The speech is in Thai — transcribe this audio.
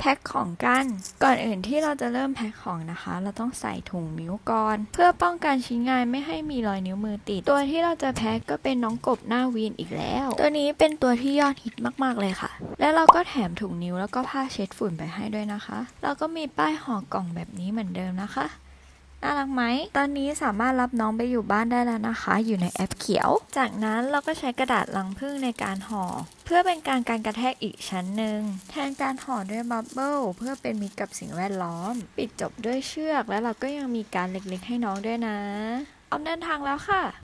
แพ็คของกันก่อนอื่นที่เราจะเริ่มแพ็คของนะคะเราต้องใส่ถุงนิ้วก่อนเพื่อป้องกันชิ้นงานไม่ให้มีรอยนิ้วมือติดตัวที่เราจะแพ็คก็เป็นน้องกบหน้าวีนอีกแล้วตัวนี้เป็นตัวที่ยอดฮิตมากๆเลยค่ะและเราก็แถมถุงนิ้วแล้วก็ผ้าเช็ดฝุ่นไปให้ด้วยนะคะแล้วก็มีป้ายห่อกล่องแบบนี้เหมือนเดิมนะคะน่ารักไหมตอนนี้สามารถรับน้องไปอยู่บ้านได้แล้วนะคะอยู่ในแอปเขียวจากนั้นเราก็ใช้กระดาษลังผึ้งในการห่อเพื่อเป็นการกระแทกอีกชั้นหนึ่งแทนการห่อด้วยบับเบิ้ลเพื่อเป็นมิตรกับสิ่งแวดล้อมปิดจบด้วยเชือกและเราก็ยังมีการเล็กๆให้น้องด้วยนะพร้อมเดินทางแล้วค่ะ